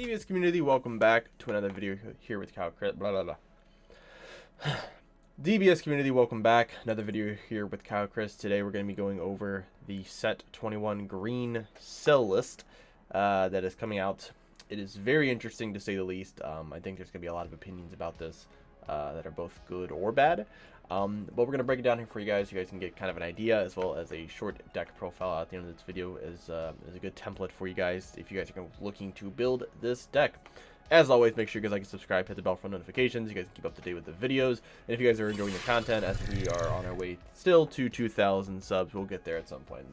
DBS community, welcome back to another video here with CowCrit. Blah blah blah. DBS community, welcome back. Another video here with CowCrit. Today we're going to be going over the set 21 green cell list that is coming out. It is very interesting to say the least. I think there's going to be a lot of opinions about this that are both good or bad. But we're going to break it down here for you guys. You guys can get kind of an idea, as well as a short deck profile at the end of this video is a good template for you guys if you guys are looking to build this deck. As always, make sure you guys like and subscribe, hit the bell for notifications. You guys can keep up to date with the videos. And if you guys are enjoying the content, as we are on our way still to 2,000 subs, we'll get there at some point.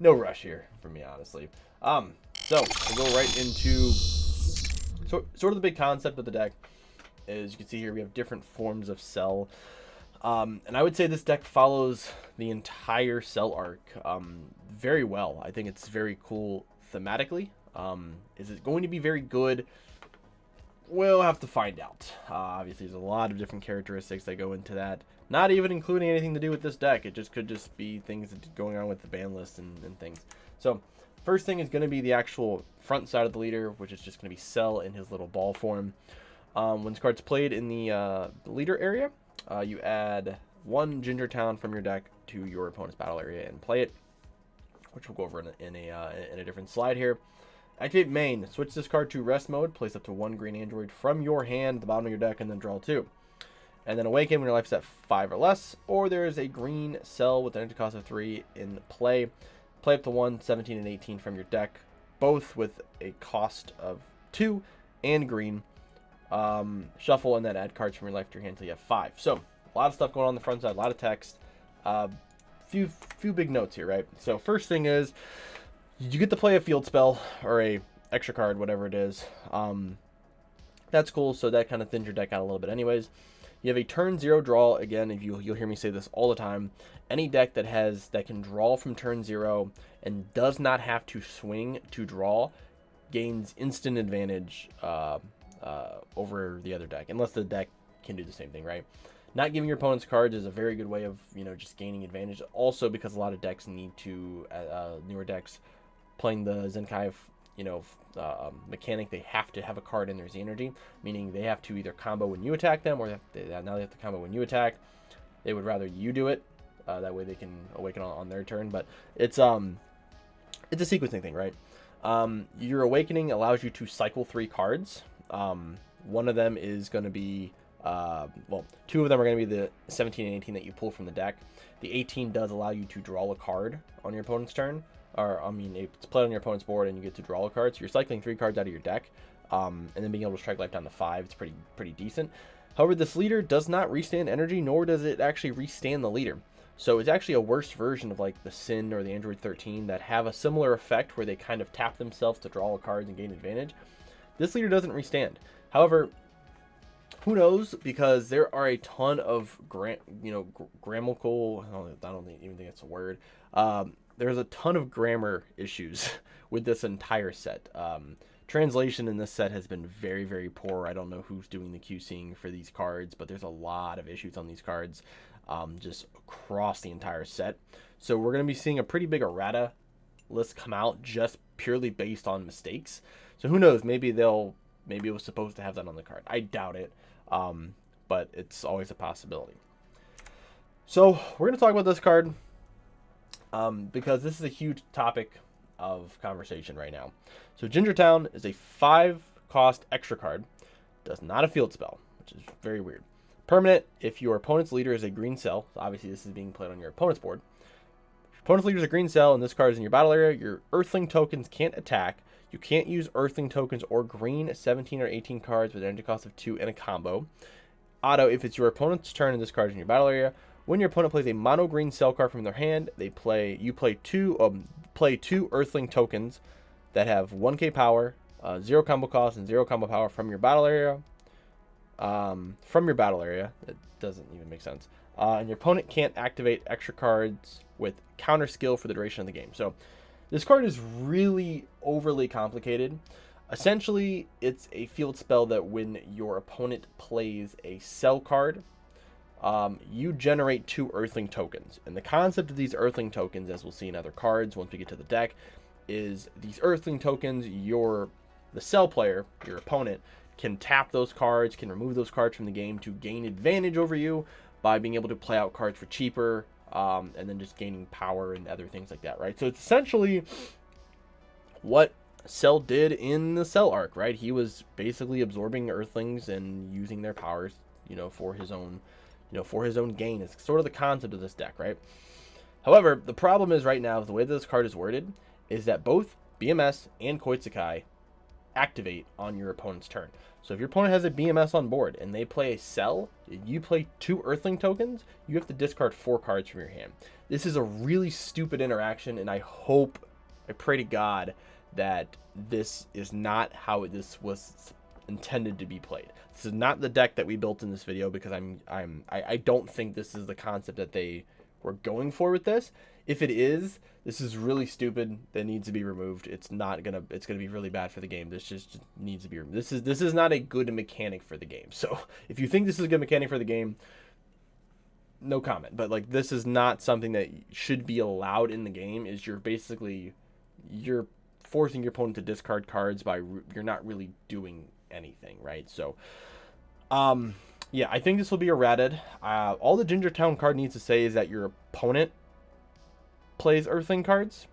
No rush here for me, honestly. So we'll go right into sort of the big concept of the deck. As you can see here, we have different forms of cell. And I would say this deck follows the entire cell arc very well. I think it's very cool thematically. Is it going to be very good? We'll have to find out. Obviously, there's a lot of different characteristics that go into that. Not even including anything to do with this deck. It just could just be things that are going on with the ban list and things. So, first thing is going to be the actual front side of the leader, which is just going to be Cell in his little ball form. When this card's played in the leader area, you add one Ginger Town from your deck to your opponent's battle area and play it, which we'll go over in a different slide here. Activate main. Switch this card to rest mode. Place up to one green android from your hand, the bottom of your deck, and then draw two. And then awaken when your life's at 5 or less, or there is a green cell with an energy cost of 3 in play. Play up to 1, 17, and 18 from your deck, both with a cost of 2 and green. Shuffle and then add cards from your life to your hand until you have 5. So a lot of stuff going on the front side, a lot of text. Few big notes here, right? So first thing is you get to play a field spell or a extra card, whatever it is. That's cool. So that kind of thins your deck out a little bit, anyways. You have a turn 0 draw. Again, if you'll hear me say this all the time. Any deck that can draw from turn 0 and does not have to swing to draw gains instant advantage over the other deck, unless the deck can do the same thing, right? Not giving your opponent's cards is a very good way of, just gaining advantage. Also, because a lot of decks need to, newer decks, playing the Zenkai, mechanic, they have to have a card in their Z energy, meaning they have to either combo when you attack them, or now they have to combo when you attack. They would rather you do it, that way they can awaken on their turn. But it's a sequencing thing, right? Your awakening allows you to cycle 3 cards. One of them is going to be, two of them are going to be the 17 and 18 that you pull from the deck. The 18 does allow you to draw a card on your opponent's turn, it's played on your opponent's board and you get to draw a card. So you're cycling 3 cards out of your deck, and then being able to strike life down to 5. It's pretty decent. However, this leader does not restand energy, nor does it actually restand the leader. So it's actually a worse version of like the Sin or the Android 13 that have a similar effect where they kind of tap themselves to draw a card and gain advantage. This leader doesn't restand. However, who knows? Because there are a ton of grammatical. I don't even think that's a word. There's a ton of grammar issues with this entire set. Translation in this set has been very, very poor. I don't know who's doing the QCing for these cards, but there's a lot of issues on these cards, just across the entire set. So we're going to be seeing a pretty big errata list come out just purely based on mistakes. So who knows? Maybe it was supposed to have that on the card. I doubt it, but it's always a possibility. So we're going to talk about this card because this is a huge topic of conversation right now. So Ginger Town is a 5-cost extra card. Does not a field spell, which is very weird. Permanent, if your opponent's leader is a green cell, so obviously this is being played on your opponent's board. If your opponent's leader is a green cell and this card is in your battle area, your Earthling tokens can't attack. You can't use Earthling tokens or green 17 or 18 cards with an energy cost of 2 in a combo. Auto, if it's your opponent's turn and this card is in your battle area, when your opponent plays a mono green cell card from their hand, you play two Earthling tokens that have 1k power, 0 combo cost, and 0 combo power from your battle area. It doesn't even make sense. And your opponent can't activate extra cards with counter skill for the duration of the game. So this card is really overly complicated. Essentially, it's a field spell that when your opponent plays a cell card, you generate 2 Earthling tokens. And the concept of these Earthling tokens, as we'll see in other cards once we get to the deck, is these Earthling tokens, your the Cell player, your opponent, can tap those cards, can remove those cards from the game to gain advantage over you by being able to play out cards for cheaper, and then just gaining power and other things like that, right? So it's essentially what Cell did in the Cell arc, right? He was basically absorbing Earthlings and using their powers, for his own, gain. It's sort of the concept of this deck, right? However, the problem is right now, the way that this card is worded, is that both BMS and Koitsukai activate on your opponent's turn. So if your opponent has a BMS on board and they play a Cell, you play 2 Earthling tokens, you have to discard 4 cards from your hand. This is a really stupid interaction, and I pray to God that this is not how this was intended to be played. This is not the deck that we built in this video, because I don't think this is the concept that they were going for with this. If it is, this is really stupid. That needs to be removed. It's gonna be really bad for the game. This just needs to be removed. This is not a good mechanic for the game. So if you think this is a good mechanic for the game, no comment. But like, this is not something that should be allowed in the game. You're forcing your opponent to discard cards by you're not really doing anything, right? So yeah, I think this will be errated. All the Ginger Town card needs to say is that your opponent plays Earthling cards,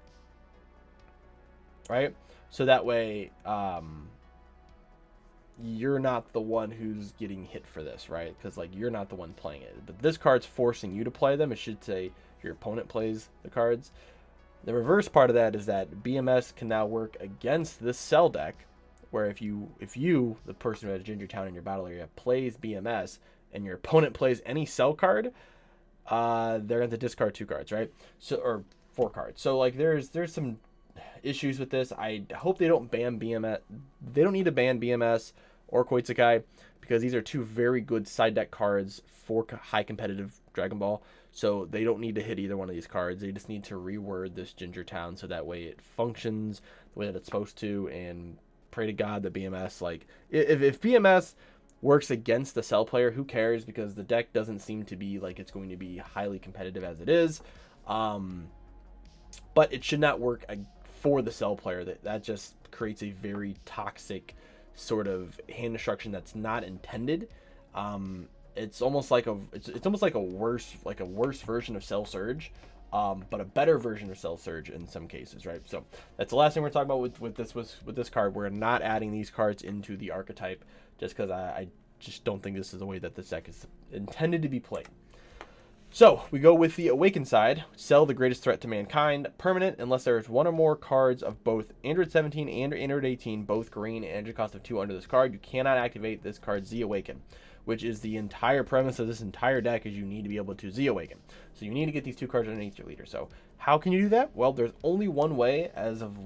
right? So that way you're not the one who's getting hit for this, right? Because like, you're not the one playing it, but this card's forcing you to play them. It should say your opponent plays the cards. The reverse part of that is that BMS can now work against this Cell deck, where if you, the person who has Ginger Town in your battle area, plays BMS and your opponent plays any Cell card, they're going to discard 2 cards, right? So, or 4 cards. So like, there's some issues with this. I hope they don't ban BMS. They don't need to ban BMS or Koitsukai, because these are 2 very good side deck cards for high competitive Dragon Ball. So they don't need to hit either one of these cards. They just need to reword this Ginger Town so that way it functions the way that it's supposed to, and pray to God that BMS, like, if BMS works against the Cell player, who cares? Because the deck doesn't seem to be like it's going to be highly competitive as it is. But it should not work for the Cell player. That just creates a very toxic sort of hand destruction that's not intended. It's almost like a worse version of Cell Surge, but a better version of Cell Surge in some cases, right? So that's the last thing we're talking about with this card. We're not adding these cards into the archetype, just because I just don't think this is the way that this deck is intended to be played. So we go with the Awakened side. Cell, the greatest threat to mankind. Permanent, unless there is one or more cards of both Android 17 and Android 18, both green and energy cost of 2 under this card, you cannot activate this card Z Awaken, which is the entire premise of this entire deck, is you need to be able to Z Awaken. So you need to get these 2 cards underneath your leader. So how can you do that? Well, there's only one way, as of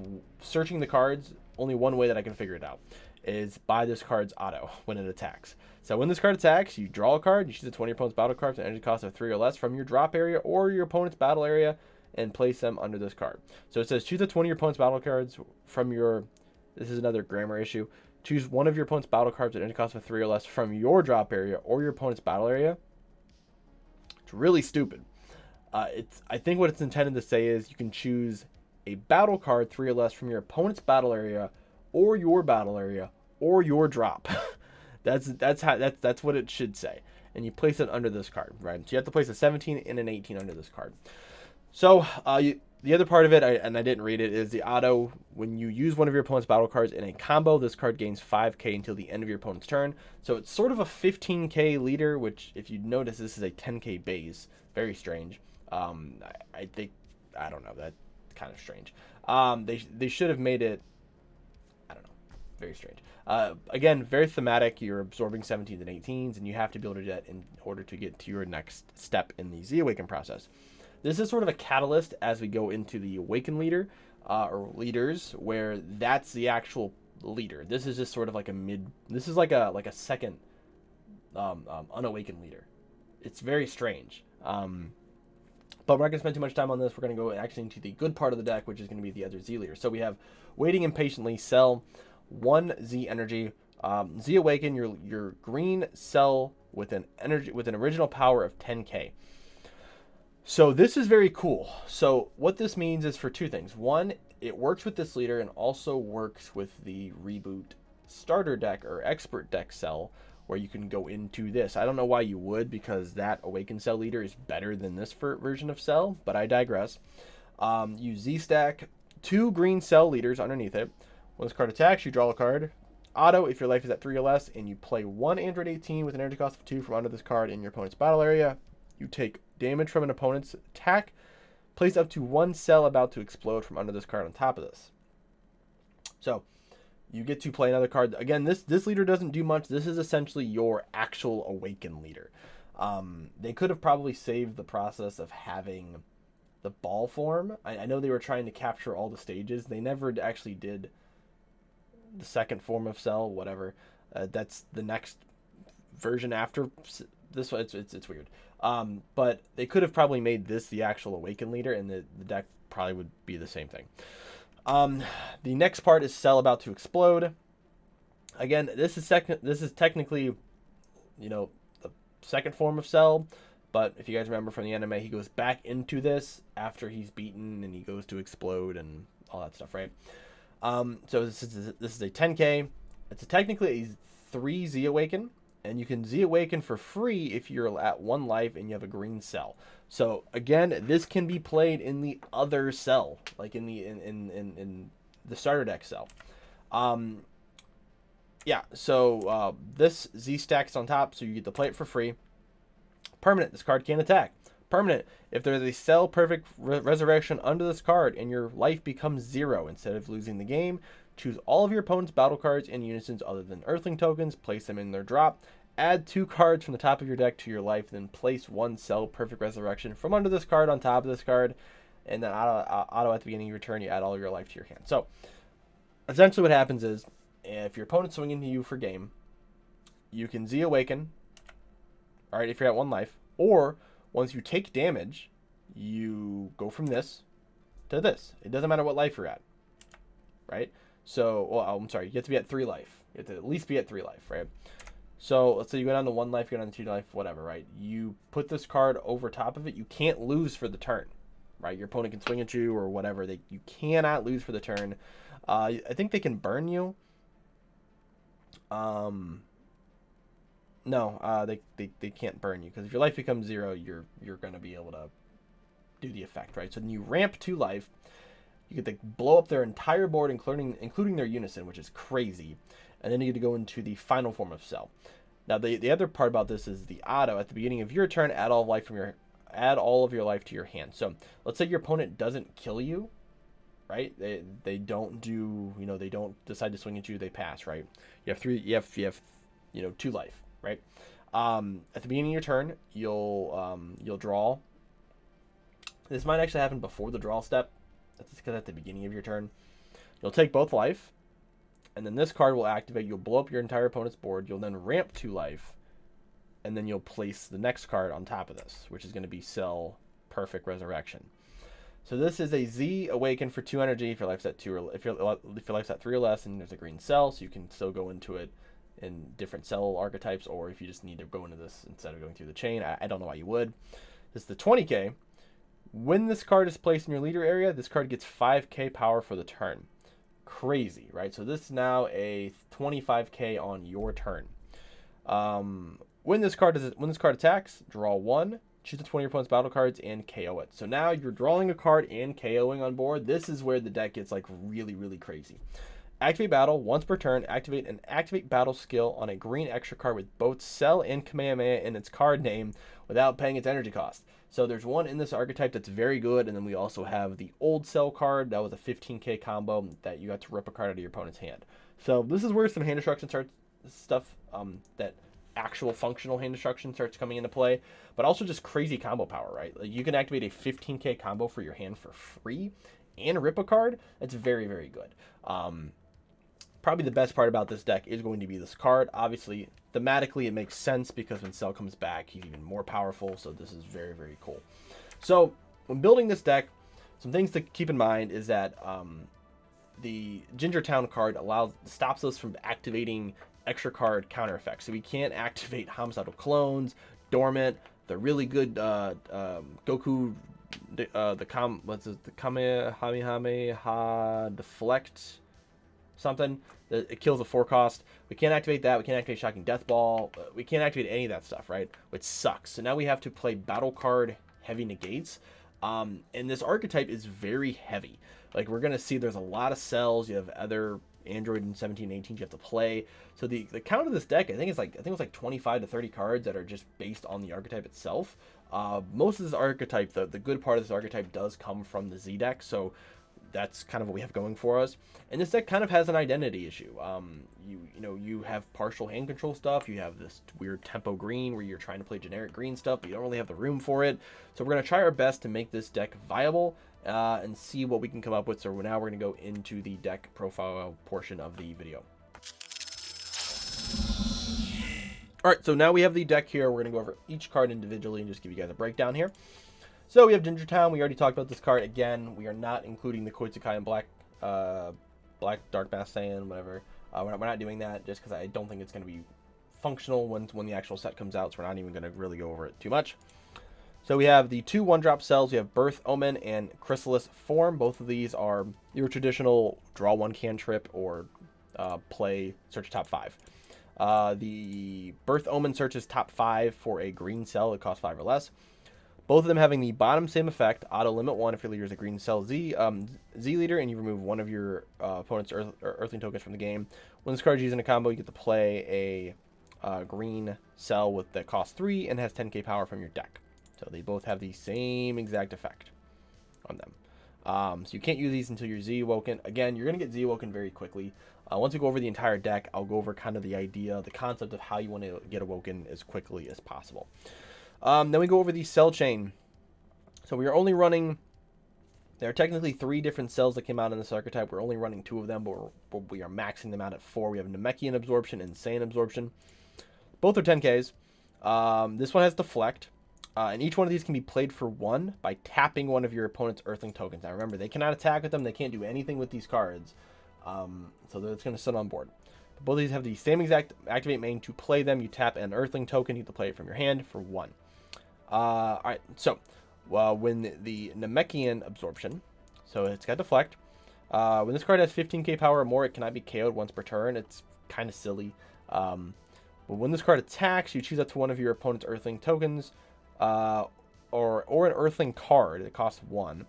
searching the cards, only one way that I can figure it out, is by this card's auto when it attacks. So when this card attacks, you draw a card, you choose the 20 of your opponent's battle cards with an energy cost of 3 or less from your drop area or your opponent's battle area, and place them under this card. So it says choose the 20 of your opponent's battle cards from your, this is another grammar issue, choose one of your opponent's battle cards with an energy cost of 3 or less from your drop area or your opponent's battle area. It's really stupid. I think what it's intended to say is you can choose a battle card 3 or less from your opponent's battle area or your battle area or your drop. That's what it should say, and you place it under this card, right? So you have to place a 17 and an 18 under this card. So the other part of it, and I didn't read it, is the auto. When you use one of your opponent's battle cards in a combo, this card gains 5k until the end of your opponent's turn. So it's sort of a 15k leader, which, if you notice, this is a 10k base. Very strange. I think, I don't know, that's kind of strange. They should have made it, I don't know, very strange. Again, very thematic. You're absorbing 17s and 18s, and you have to be able to do that in order to get to your next step in the Z Awaken process. This is sort of a catalyst as we go into the Awaken leader, or leaders, where that's the actual leader. This is just sort of like a mid. This is like a second unawakened leader. It's very strange. But we're not going to spend too much time on this. We're going to go actually into the good part of the deck, which is going to be the other Z leader. So we have Waiting Impatiently, Cell, 1 Z energy, Z Awaken, your green Cell with an original power of 10k. So this is very cool. So what this means is for 2 things. One, it works with this leader and also works with the reboot starter deck or expert deck cell, where you can go into this. I don't know why you would, because that Awakened Cell leader is better than this version of Cell, but I digress. You Z-stack 2 green Cell leaders underneath it. When this card attacks, you draw a card. Auto, if your life is at 3 or less, and you play 1 Android 18 with an energy cost of 2 from under this card in your opponent's battle area, you take damage from an opponent's attack. Place up to 1 Cell about to explode from under this card on top of this. So, you get to play another card. Again, this leader doesn't do much. This is essentially your actual Awaken leader. They could have probably saved the process of having the ball form. I know they were trying to capture all the stages. They never actually did the second form of Cell, whatever. That's the next version after this one. It's weird. But they could have probably made this the actual Awaken leader, and the deck probably would be the same thing. The next part is Cell about to explode. Again, this is technically, you know, the second form of Cell, but if you guys remember from the anime, he goes back into this after he's beaten and he goes to explode and all that stuff, right? So this is a 10k. It's technically a 3 Z Awaken, and you can Z Awaken for free if you're at 1 life and you have a green Cell. So again, this can be played in the other Cell, like in the starter deck Cell. Yeah, so this Z stacks on top, so you get to play it for free. Permanent, this card can't attack. Permanent, if there's a Cell Perfect Resurrection under this card and your life becomes 0 instead of losing the game, choose all of your opponent's battle cards in unisons other than Earthling tokens, place them in their drop, add 2 cards from the top of your deck to your life, then place 1 Cell Perfect Resurrection from under this card on top of this card, and then auto at the beginning of your turn, you add all of your life to your hand. So, essentially what happens is, if your opponent's swinging to you for game, you can Z Awaken, alright, if you're at 1 life, or once you take damage, you go from this to this. It doesn't matter what life you're at, right? So, well, I'm sorry, you have to be at 3 life. You have to at least be at 3 life, right? So, let's say you go down to 1 life, you go down to 2 life, whatever, right? You put this card over top of it. You can't lose for the turn, right? Your opponent can swing at you or whatever. You cannot lose for the turn. I think they can burn you. No, they can't burn you, because if your life becomes 0, you're going to be able to do the effect, right? So then you ramp 2 life. You get to blow up their entire board, including their unison, which is crazy. And then you get to go into the final form of Cell. Now, the other part about this is the auto. At the beginning of your turn, add all of your life to your hand. So let's say your opponent doesn't kill you, right? They don't do, they don't decide to swing at you. They pass, right? You have 2 life, right? At the beginning of your turn, you'll draw. This might actually happen before the draw step. That's because at the beginning of your turn, you'll take both life, and then this card will activate. You'll blow up your entire opponent's board. You'll then ramp 2 life, and then you'll place the next card on top of this, which is going to be Cell Perfect Resurrection. So this is a Z Awaken for 2 energy if your life's at 2 or if your life's at 3 or less, and there's a green Cell, so you can still go into it in different Cell archetypes, or if you just need to go into this instead of going through the chain. I don't know why you would. This is the 20k. When this card is placed in your leader area, this card gets 5k power for the turn. Crazy, right? So this is now a 25k on your turn. When this card attacks, draw 1, choose the 20 of your opponent's battle cards, and KO it. So now you're drawing a card and KOing on board. This is where the deck gets like really, really crazy. Activate battle once per turn. Activate an activate battle skill on a green extra card with both Cell and Kamehameha in its card name without paying its energy cost. So there's one in this archetype that's very good, and then we also have the old Cell card. That was a 15k combo that you got to rip a card out of your opponent's hand. So this is where some hand destruction starts, that actual functional hand destruction starts coming into play, but also just crazy combo power, right? Like you can activate a 15k combo for your hand for free and rip a card. That's very, very good. Probably the best part about this deck is going to be this card. Obviously, thematically, it makes sense because when Cell comes back, he's even more powerful. So this is very, very cool. So when building this deck, some things to keep in mind is that the Ginger Town card stops us from activating extra card counter effects. So we can't activate Homicidal Clones, Dormant, the really good Goku the Kamehameha deflect something. It kills a 4 cost. We can't activate that. We can't activate Shocking Death Ball. We can't activate any of that stuff, right? Which sucks. So now we have to play battle card heavy negates. And this archetype is very heavy. Like, we're gonna see there's a lot of cells. You have other Android and 17, 18 you have to play. So the count of this deck, I think it's like 25 to 30 cards that are just based on the archetype itself. Most of this archetype, the good part of this archetype does come from the Z deck, so that's kind of what we have going for us. And this deck kind of has an identity issue. You have partial hand control stuff. You have this weird tempo green where you're trying to play generic green stuff, but you don't really have the room for it. So we're going to try our best to make this deck viable and see what we can come up with. So now we're going to go into the deck profile portion of the video. All right, so now we have the deck here. We're going to go over each card individually and just give you guys a breakdown here. So we have Ginger Town. We already talked about this card. Again, we are not including the Koitsukai and Black Dark Mass Saiyan, whatever. We're not doing that just because I don't think it's going to be functional when the actual set comes out. So we're not even going to really go over it too much. So we have the 2 1-drop cells. We have Birth Omen and Chrysalis Form. Both of these are your traditional draw 1 cantrip or play search top 5. The Birth Omen searches top 5 for a green cell. It costs 5 or less. Both of them having the bottom same effect. Auto limit 1 if your leader is a green cell Z leader, and you remove 1 of your opponent's Earthling tokens from the game. When this card is used in a combo, you get to play a green cell that costs 3 and has 10k power from your deck. So they both have the same exact effect on them. So you can't use these until you're Z-Awoken. Again, you're going to get Z-Awoken very quickly. Once we go over the entire deck, I'll go over kind of the idea, the concept of how you want to get Awoken as quickly as possible. Then we go over the cell chain. So we are only running... There are technically 3 different cells that came out in this archetype. We're only running 2 of them, but we are maxing them out at 4. We have Namekian Absorption and Saiyan Absorption. Both are 10Ks. This one has Deflect. And each one of these can be played for 1 by tapping one of your opponent's Earthling tokens. Now remember, they cannot attack with them. They can't do anything with these cards. So that's going to sit on board. But both of these have the same exact activate main. To play them, you tap an Earthling token. You have to play it from your hand for 1. Alright, so when the Namekian Absorption, so it's got Deflect. When this card has 15k power or more, it cannot be KO'd once per turn. It's kind of silly. But when this card attacks, you choose up to one of your opponent's Earthling tokens. Or an Earthling card that costs 1,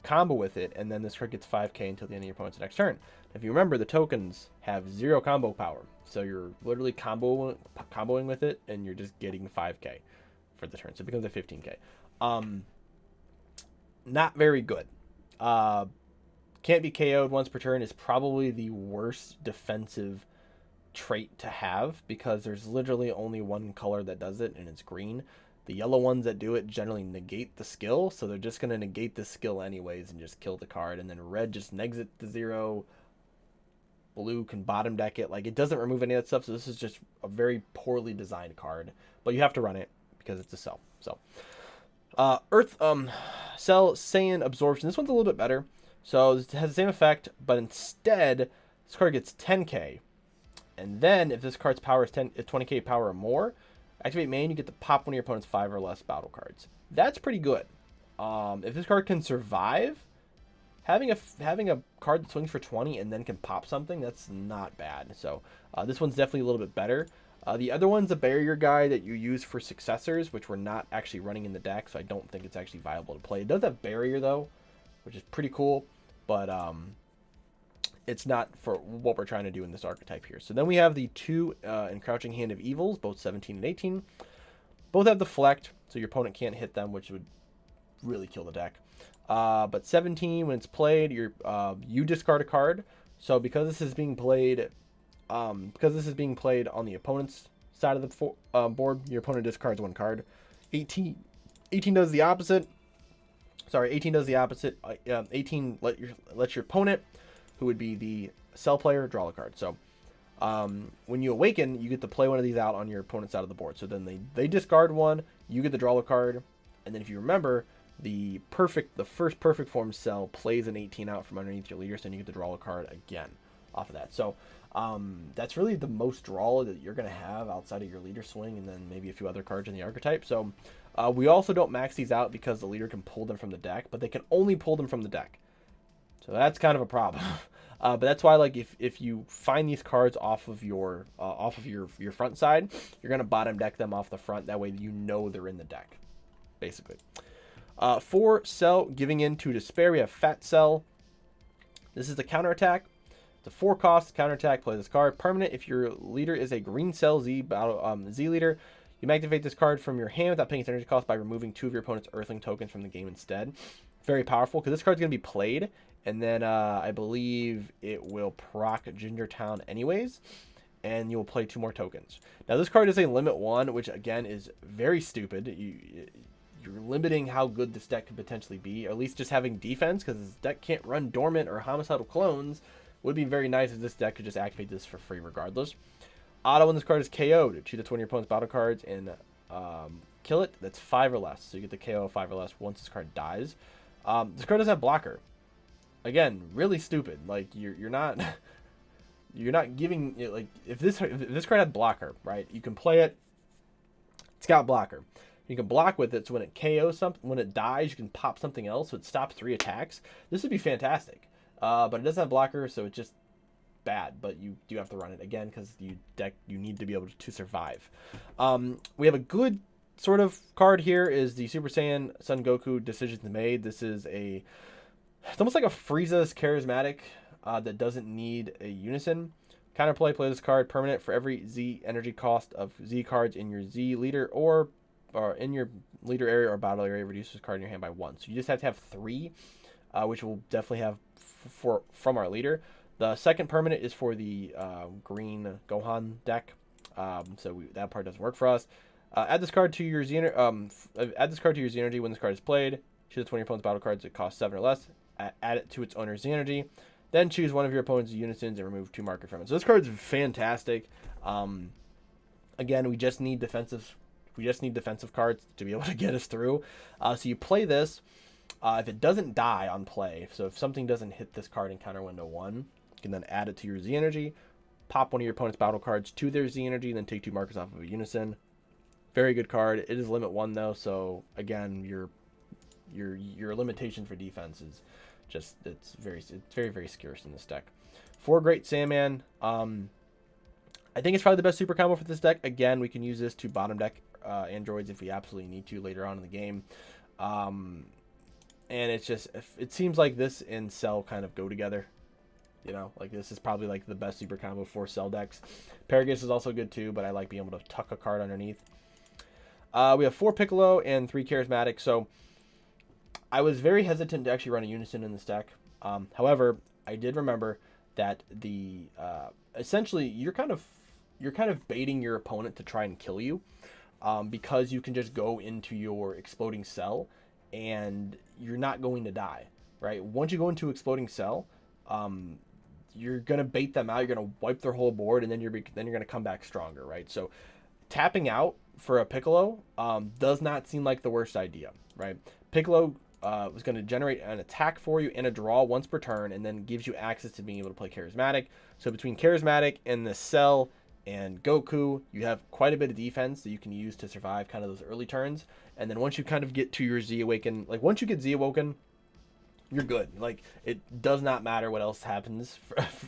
combo with it, and then this card gets 5k until the end of your opponent's next turn. If you remember, the tokens have 0 combo power, so you're literally comboing with it, and you're just getting 5k for the turn, so it becomes a 15k. Not very good. Can't be KO'd once per turn is probably the worst defensive trait to have, because there's literally only one color that does it, and it's green. The yellow ones that do it generally negate the skill, so they're just going to negate the skill anyways and just kill the card. And then red just negs it to 0. Blue can bottom deck it. Like, it doesn't remove any of that stuff, so this is just a very poorly designed card. But you have to run it because it's a cell. So, Cell Saiyan Absorption. This one's a little bit better. So it has the same effect, but instead, this card gets 10k. And then, if this card's power is 20k power or more, activate main, you get to pop one of your opponent's 5 or less battle cards. That's pretty good. If this card can survive, having a card that swings for 20 and then can pop something, that's not bad. So this one's definitely a little bit better. The other one's a barrier guy that you use for successors, which we're not actually running in the deck, so I don't think it's actually viable to play. It does have barrier, though, which is pretty cool, but it's not for what we're trying to do in this archetype here. So then we have the 2 Encroaching Hand of Evils, both 17 and 18. Both have Deflect, so your opponent can't hit them, which would really kill the deck. But 17, when it's played, you discard a card. So because this is being played, on the opponent's side of the board, your opponent discards 1 card. 18 does the opposite. Sorry, 18 does the opposite. 18 lets your opponent, who would be the cell player, draw a card. So when you awaken, you get to play one of these out on your opponent's side of the board. So then they discard 1, you get to draw a card, and then if you remember, the first perfect form cell plays an 18 out from underneath your leader, so then you get to draw a card again off of that. So that's really the most draw that you're going to have outside of your leader swing, and then maybe a few other cards in the archetype. So We also don't max these out because the leader can pull them from the deck, but they can only pull them from the deck. So that's kind of a problem. But that's why, like, if you find these cards off of your front side, you're gonna bottom deck them off the front. That way, you know they're in the deck, basically. For Cell, giving in to despair, we have Fat Cell. This is the counterattack. It's a 4-cost counterattack. Play this card. Permanent. If your leader is a green Cell Z Z leader, you may activate this card from your hand without paying its energy cost by removing 2 of your opponent's Earthling tokens from the game instead. Very powerful because this card's gonna be played, and then I believe it will proc Gingertown anyways, and you'll play 2 more tokens. Now this card is a limit 1, which again is very stupid. You're limiting how good this deck could potentially be, or at least just having defense, because this deck can't run Dormant or Homicidal Clones. Would be very nice if this deck could just activate this for free regardless. Auto when this card is KO'd, choose one of your opponent's battle cards and kill it. That's 5 or less, so you get the KO of 5 or less once this card dies. This card doesn't have blocker. Again, really stupid. Like you're not you're not giving it, like if this card had blocker, right? You can play it. It's got blocker. You can block with it, so when it KOs something, when it dies, you can pop something else, so it stops 3 attacks. This would be fantastic, but it doesn't have blocker, so it's just bad. But you do have to run it again because you need to be able to survive. We have a good sort of card here. Is the Super Saiyan Son Goku Decisions Made. This is it's almost like a Frieza's charismatic that doesn't need a unison. Counterplay, play this card. Permanent. For every Z energy cost of Z cards in your Z leader or in your leader area or battle area, reduce this card in your hand by 1. So you just have to have 3, which we'll definitely have from our leader. The second permanent is for the green Gohan deck, so that part doesn't work for us. Add this card to your Z energy when this card is played. Choose 20 of your opponent's battle cards that cost 7 or less. Add it to its owner's Z energy. Then choose one of your opponent's unisons and remove 2 markers from it. So this card's fantastic. Again, we just need defensive cards to be able to get us through. So you play this. If it doesn't die on play, so if something doesn't hit this card in counter window 1, you can then add it to your Z energy, pop one of your opponent's battle cards to their Z energy, and then take 2 markers off of a unison. Very good card. It is limit 1 though, so again, your limitation for defense is just it's very scarce in this deck. 4 Great Saiyaman. I think it's probably the best super combo for this deck. Again, we can use this to bottom deck androids if we absolutely need to later on in the game. And it's just, it seems like this and Cell kind of go together. You know, like this is probably like the best super combo for Cell decks. Paragus is also good too, but I like being able to tuck a card underneath. We have 4 Piccolo and 3 Charismatic. So I was very hesitant to actually run a Unison in this deck. However, I did remember that the essentially you're kind of baiting your opponent to try and kill you, because you can just go into your Exploding Cell and you're not going to die, right? Once you go into Exploding Cell, you're gonna bait them out. You're gonna wipe their whole board, and then you're gonna come back stronger, right? So tapping out for a Piccolo does not seem like the worst idea, right? Piccolo was going to generate an attack for you and a draw once per turn, and then gives you access to being able to play Charismatic. So between Charismatic and the Cell and Goku, you have quite a bit of defense that you can use to survive kind of those early turns. And then once you kind of get to your Z Awaken, like once you get Z Awoken, you're good. Like it does not matter what else happens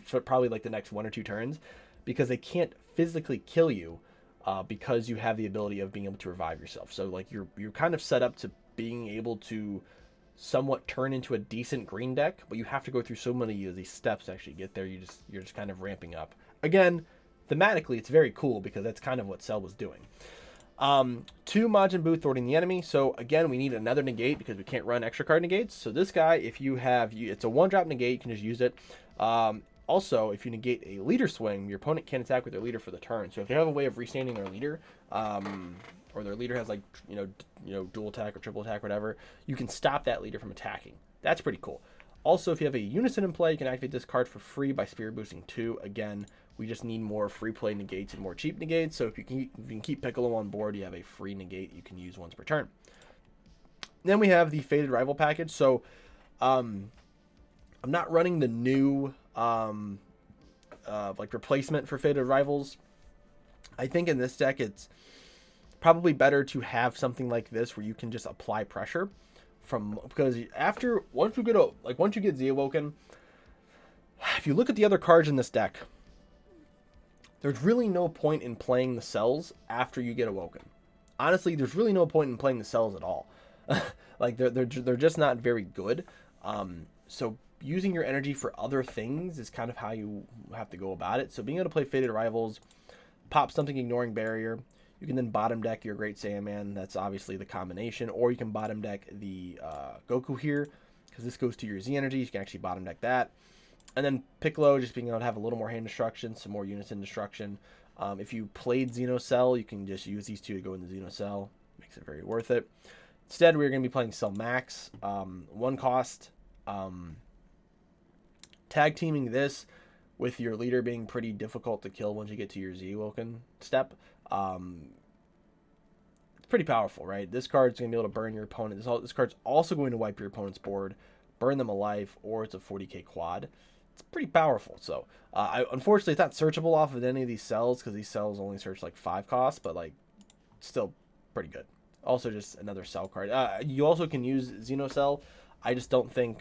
for probably like the next 1 or 2 turns, because they can't physically kill you because you have the ability of being able to revive yourself. So like you're kind of set up to being able to somewhat turn into a decent green deck, but you have to go through so many of these steps to actually get there. You're just kind of ramping up. Again, thematically, it's very cool because that's kind of what Cell was doing. 2 Majin Buu thwarting the enemy. So again, we need another negate because we can't run extra card negates. So this guy, if you have, it's a 1-drop negate, you can just use it. Also, if you negate a leader swing, your opponent can't attack with their leader for the turn. So if you have a way of restanding their leader, or their leader has like dual attack or triple attack, whatever, you can stop that leader from attacking. That's pretty cool. Also, if you have a Unison in play, you can activate this card for free by Spirit Boosting 2. Again, we just need more free play negates and more cheap negates. So if you can keep Piccolo on board, you have a free negate you can use once per turn. Then we have the Faded Rival package. So I'm not running the new like replacement for Faded Rivals. I think in this deck it's probably better to have something like this where you can just apply pressure from, because once you get Z Awoken, if you look at the other cards in this deck, there's really no point in playing the cells after you get Awoken. Honestly, there's really no point in playing the cells at all. Like they're just not very good. So using your energy for other things is kind of how you have to go about it. So being able to play Fated Arrivals, pop something ignoring barrier. You can then bottom deck your Great Saiyan. That's obviously the combination. Or you can bottom deck the Goku here, because this goes to your Z energy. You can actually bottom deck that. And then Piccolo, just being able to have a little more hand destruction, some more units in destruction. If you played Xenocell, you can just use these two to go into Xenocell. Makes it very worth it. Instead, we're going to be playing Cell Max. 1 cost. Tag teaming this with your leader being pretty difficult to kill once you get to your Z Awoken step. It's pretty powerful, right? This card's going to be able to burn your opponent. This card's also going to wipe your opponent's board, burn them alive, or it's a 40k quad. It's pretty powerful. So, unfortunately, it's not searchable off of any of these cells, because these cells only search like 5 costs, but like still pretty good. Also, just another cell card. You also can use Xenocell. I just don't think,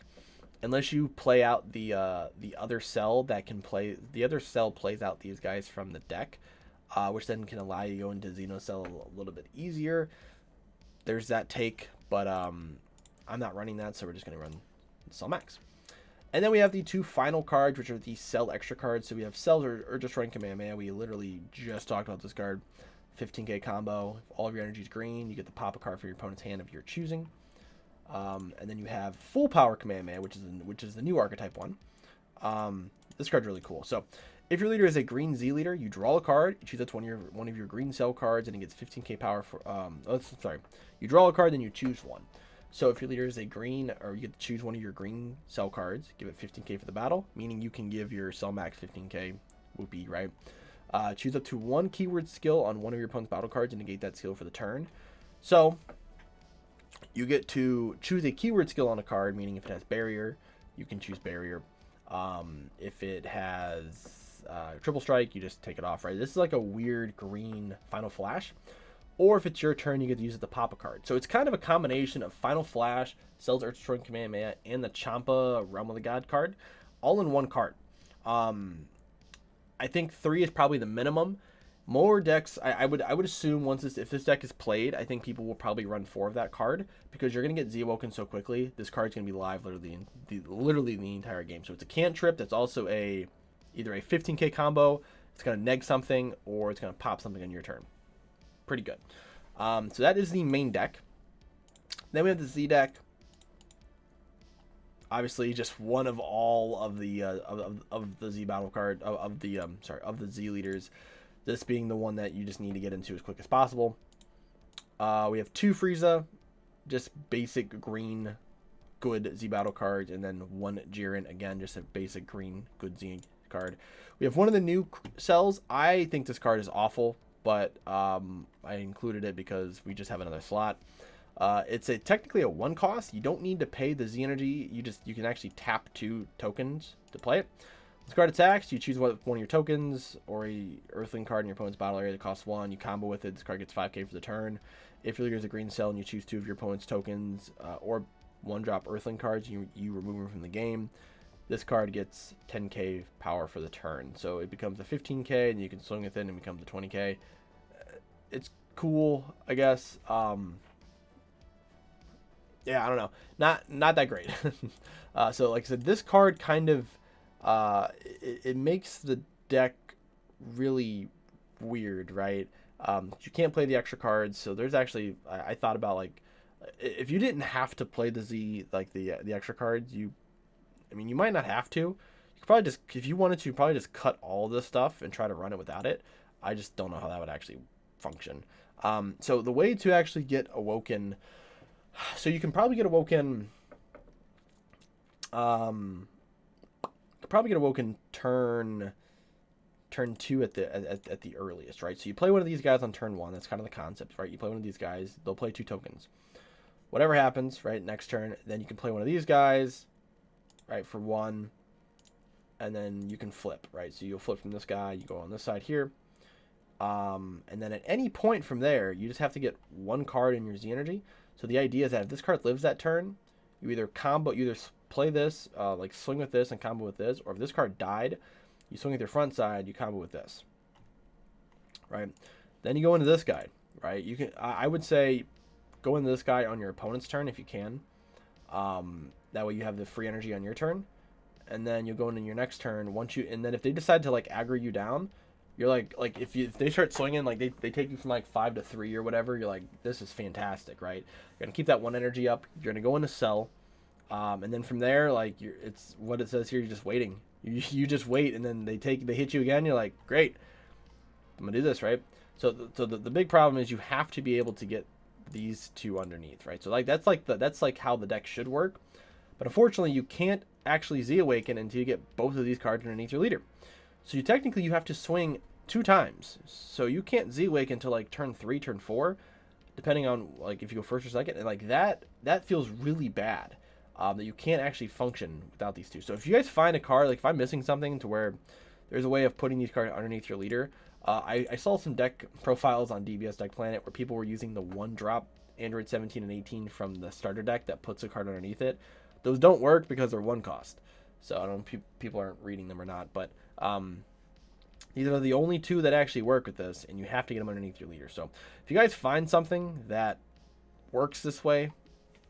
unless you play out the other cell that can play, the other cell plays out these guys from the deck, which then can allow you to go into Xenocell a little bit easier. There's that take, but I'm not running that, so we're just going to run Cell Max. And then we have the 2 final cards, which are the Cell Extra cards. So we have Cells or just running Kamehameha. We literally just talked about this card. 15k combo. If all of your energy is green, you get to pop a card from your opponent's hand of your choosing. And then you have Full Power Kamehameha, which is the new archetype one. This card's really cool. So if your leader is a green Z leader, you draw a card, you choose that's one of your green cell cards, and it gets 15k power for. You draw a card, then you choose one. So if your leader is a green, or you get to choose one of your green cell cards, give it 15k for the battle, meaning you can give your Cell Max 15k. Whoopee, right? Choose up to 1 keyword skill on one of your opponent's battle cards and negate that skill for the turn. So you get to choose a keyword skill on a card, meaning if it has barrier, you can choose barrier. If it has triple strike, you just take it off, right? This is like a weird green Final Flash. Or if it's your turn, you get to use it to pop a card. So it's kind of a combination of Final Flash, Cells Earth Destroying Kamehameha, and the Champa Realm of the God card, all in one card. I think 3 is probably the minimum. More decks, I would assume if this deck is played, I think people will probably run 4 of that card, because you're going to get Z Awoken so quickly. This card's going to be live literally the entire game. So it's a cantrip that's also either a 15k combo, it's going to neg something, or it's going to pop something on your turn. Pretty good. So that is the main deck. Then we have the Z deck. Obviously, just one of all of the of the Z battle card of the Z leaders. This being the one that you just need to get into as quick as possible. We have 2 Frieza, just basic green, good Z battle cards, and then 1 Jiren, again, just a basic green, good Z card. We have one of the new cells. I think this card is awful, but I included it because we just have another slot. It's technically a 1 cost. You don't need to pay the Z energy. You can actually tap 2 tokens to play it. This card attacks. You choose one of your tokens or a Earthling card in your opponent's battle area that costs 1. You combo with it. This card gets 5k for the turn. If your leader is a green cell and you choose 2 of your opponent's tokens or 1-drop Earthling cards, you remove them from the game. This card gets 10k power for the turn. So it becomes a 15k, and you can swing with it and it becomes a 20k. It's cool, I guess. Yeah, I don't know. Not that great. So like I said, this card kind of it makes the deck really weird, right? You can't play the extra cards, so there's actually I thought about, like, if you didn't have to play the Z, like the extra cards, you might not have to. You could probably just, if you wanted to, probably just cut all this stuff and try to run it without it. I just don't know how that would actually function. So the way to actually get Awoken, so you can probably get Awoken, turn 2 at the earliest, right? So you play one of these guys on turn 1. That's kind of the concept, right? You play one of these guys, they'll play 2 tokens. Whatever happens, right, next turn, then you can play one of these guys, right, for 1, and then you can flip, right? So you'll flip from this guy, you go on this side here. And then at any point from there, you just have to get one card in your Z energy. So the idea is that if this card lives that turn, you either play this, like swing with this and combo with this, or if this card died, you swing with your front side, you combo with this, right? Then you go into this guy, right? You can, I would say, go into this guy on your opponent's turn if you can. That way you have the free energy on your turn, and then you'll go into your next turn. And then if they decide to like aggro you down, you're like if they start swinging, like they take you from like 5 to 3 or whatever, you're like, this is fantastic, right? You're gonna keep that one energy up. You're gonna go into sell, and then from there, like it's what it says here. You're just waiting. You just wait, and then they hit you again. You're like, great, I'm gonna do this, right? So the big problem is you have to be able to get these two underneath, right? So like that's like how the deck should work, but unfortunately you can't actually Z Awaken until you get both of these cards underneath your leader. So you have to swing 2 times. So you can't Z Awaken until like turn 3, turn 4, depending on like if you go first or second, and like that feels really bad. That you can't actually function without these two. So if you guys find a card, like if I'm missing something to where there's a way of putting these cards underneath your leader, I saw some deck profiles on DBS Deck Planet where people were using the 1-drop Android 17 and 18 from the starter deck that puts a card underneath it. Those don't work because they're 1 cost. So I don't know if people aren't reading them or not, but these are the only 2 that actually work with this, and you have to get them underneath your leader. So if you guys find something that works this way,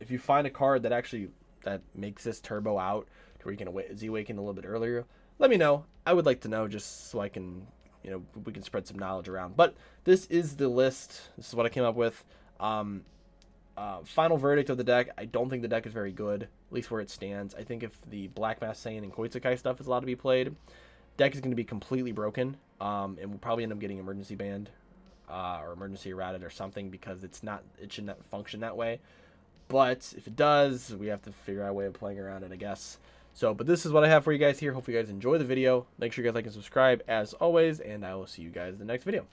if you find a card that makes this turbo out to where you can Z-Awaken a little bit earlier, let me know. I would like to know just so I can, we can spread some knowledge around. But this is the list. This is what I came up with. Final verdict of the deck. I don't think the deck is very good, at least where it stands. I think if the Black Mask Saiyan and Koitsukai stuff is allowed to be played, deck is going to be completely broken, and we'll probably end up getting emergency banned or emergency errated or something, because it should not function that way. But if it does, we have to figure out a way of playing around it, I guess. So, but this is what I have for you guys here. Hope you guys enjoy the video. Make sure you guys like and subscribe as always, and I will see you guys in the next video.